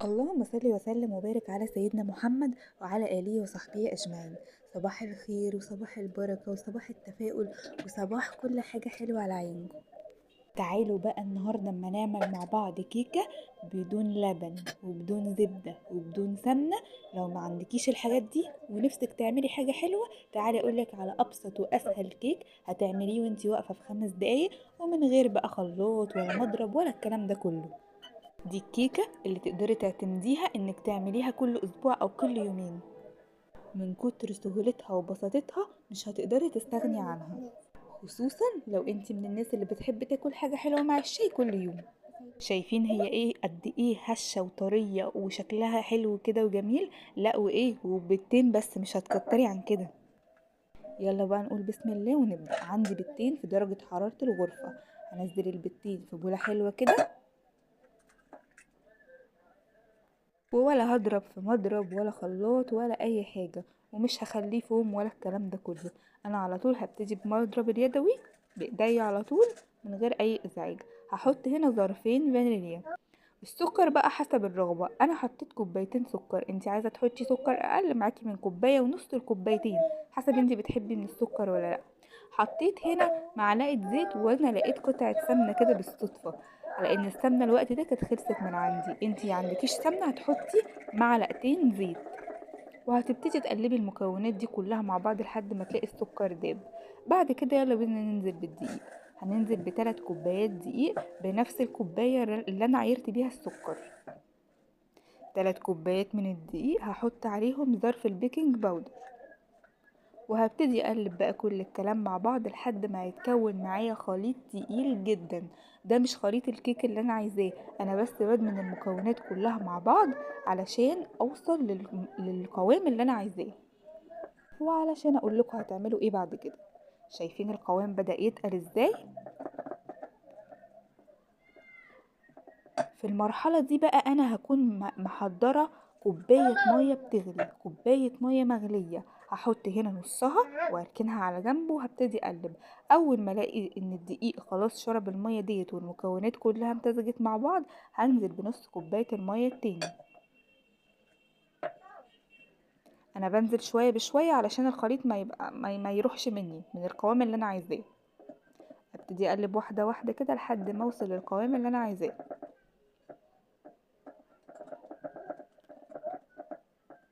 اللهم صل وسلم وبارك على سيدنا محمد وعلى آله وصحبه أجمعين. صباح الخير وصباح البركة وصباح التفاؤل وصباح كل حاجة حلوة على عينكم. تعالوا بقى النهاردة اما نعمل مع بعض كيكة بدون لبن وبدون زبدة وبدون سمنة. لو ما عندكيش الحاجات دي ونفسك تعملي حاجة حلوة، تعالي اقولك على ابسط واسهل كيك هتعمليه وانتي واقفة في 5 دقايق، ومن غير بقى خلاط ولا مضرب ولا الكلام ده كله. دي الكيكة اللي تقدري تعتمديها انك تعمليها كل اسبوع او كل يومين. من كتر سهولتها وبساطتها مش هتقدري تستغني عنها، خصوصا لو انتي من الناس اللي بتحب تاكل حاجة حلوة مع الشاي كل يوم. شايفين هي ايه قد ايه هشة وطرية وشكلها حلو كده وجميل؟ لا وايه وبيضتين بس، مش هتكتري عن كده. يلا بقى نقول بسم الله ونبدأ. عندي بيضتين في درجة حرارة الغرفة. هنزل البيضتين في بولة حلوة كده، ولا هضرب في مضرب ولا خلاط ولا اي حاجة، ومش هخليه فوم ولا الكلام ده كله. انا على طول هبتدي بمضرب اليدوي بايديا على طول من غير اي ازعاج. هحط هنا ظرفين فانيليا. السكر بقى حسب الرغبة، انا حطيت كوبايتين سكر، انتي عايزة تحطي سكر اقل معاكي من كوباية ونص الكوبايتين حسب انتي بتحبي من السكر ولا لا. حطيت هنا معلقة زيت، وانا لقيت قطعة سمنة كده بالصدفة، على ان السمنة الوقت ده كانت خلصت من عندي. انتي عندكيش سمنة هتحطي معلقتين زيت، وهتبتدي تقلبي المكونات دي كلها مع بعض لحد ما تلاقي السكر داب. بعد كده يلا بينا ننزل بالدقيق. هننزل ب3 كوبايات دقيق بنفس الكوباية اللي انا عيرت بيها السكر. 3 كوبايات من الدقيق هحط عليهم ظرف البيكنج باودر، وهبتدي اقلب بقى كل الكلام مع بعض لحد ما يتكون معايا خليط تقيل جدا. ده مش خليط الكيك اللي انا عايزاه، انا بس بدمن المكونات كلها مع بعض علشان اوصل للقوام اللي انا عايزاه، وعلشان اقول لكم هتعملوا ايه بعد كده. شايفين القوام بدأ يتقل ازاي؟ في المرحلة دي بقى انا هكون محضرة كوباية مية بتغلي، كوباية مية مغلية. هحط هنا نصها واركنها على جنب وهبتدي اقلب. اول ما الاقي ان الدقيق خلاص شرب المية ديت والمكونات كلها امتزجت مع بعض، هنزل بنص كوباية المية التاني. انا بنزل شوية بشوية علشان الخليط ما يبقى ما يروحش مني من القوام اللي انا عايزاه. ابتدي اقلب واحدة واحدة كده لحد ما اوصل للقوام اللي انا عايزاه.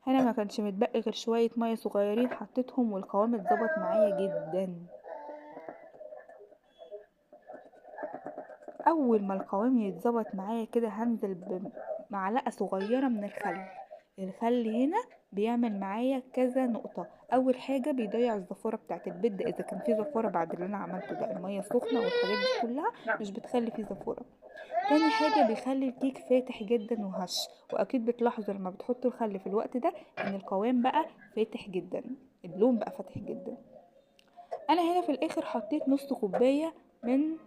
هنا ما كانش متبقي غير شوية مية صغيرين حطيتهم والقوام اتظبط معايا جدا. اول ما القوام يتظبط معايا كده هنزل بمعلقة صغيرة من الخل. الخل هنا بيعمل معايا كذا نقطة. اول حاجة بيضيع الزفارة بتاعت البيض ده، اذا كان فيه زفارة بعد اللي انا عملته ده، المية سخنة والحاجات دي كلها مش بتخلي فيه زفارة. تاني حاجة بيخلي الكيك فاتح جدا وهش، واكيد بتلاحظوا لما بتحطوا الخل في الوقت ده ان القوام بقى فاتح جدا، اللون بقى فاتح جدا. انا هنا في الاخر حطيت نص كوباية من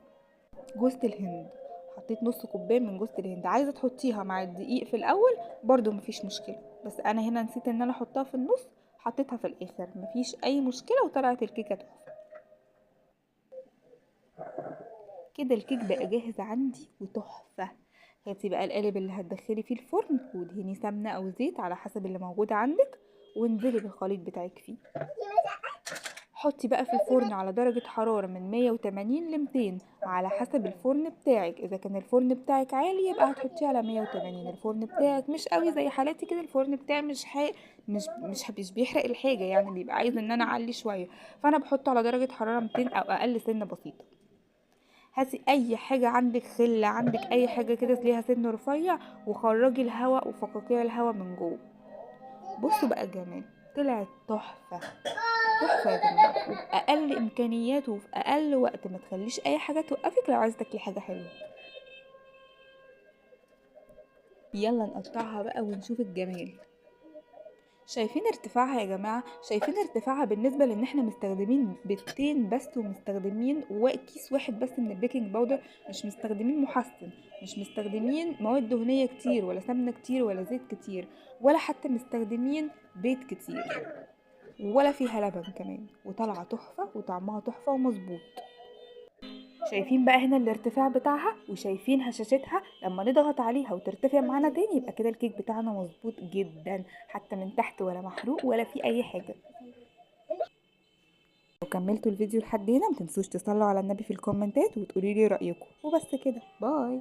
جوزة الهند. حطيت نص كوباية من جوزة الهند، عايزة تحطيها مع الدقيق في الاول برضو مفيش مشكلة، بس انا هنا نسيت ان انا احطها في النص، حطيتها في الاخر مفيش اي مشكلة وطلعت الكيكة تحفة. كده الكيك بقى جاهز عندي وتحفة. هاتي بقى القالب اللي هتدخلي فيه الفرن ودهني سمنة او زيت على حسب اللي موجود عندك، وانزلي بالخليط بتاعك فيه. حطي بقى في الفرن على درجة حرارة من 180 ل 200 على حسب الفرن بتاعك. اذا كان الفرن بتاعك عالي يبقى هتحطيه على 180. الفرن بتاعك مش قوي زي حالاتي كده، الفرن بتاعي مش بيحرق الحاجة، يعني بيبقى عايز ان انا اعلي شوية، فانا بحطه على درجة حرارة 200 او اقل سنة بسيطة. هاتي اي حاجة عندك، خلة عندك، اي حاجة كده ليها سن رفيع، وخرجي الهواء وفقاقيع الهواء من جوه. بصوا بقى الجمال، طلعت تحفة. تحفة يا جماعة، وبأقل إمكانيات وفي أقل وقت. ما تخليش أي حاجة توقفك لو عايزة تاكلي حاجة حلوة. يلا نقطعها بقى ونشوف الجمال. شايفين ارتفاعها يا جماعة؟ شايفين ارتفاعها بالنسبة لان احنا مستخدمين بيضتين بس، ومستخدمين كيس واحد بس من البيكنج باودر، مش مستخدمين محسن، مش مستخدمين مواد دهنية كتير ولا سمنة كتير ولا زيت كتير، ولا حتى مستخدمين بيض كتير، ولا فيها لبن كمان، وطالعة تحفة وطعمها تحفة ومظبوط. شايفين بقى هنا الارتفاع بتاعها، وشايفين هشاشتها لما نضغط عليها وترتفع معانا تاني، يبقى كده الكيك بتاعنا مظبوط جدا، حتى من تحت ولا محروق ولا في اي حاجة. لو كملتوا الفيديو لحد هنا متنسوش تصلوا على النبي في الكومنتات وتقولي لي رأيكم، وبس كده، باي.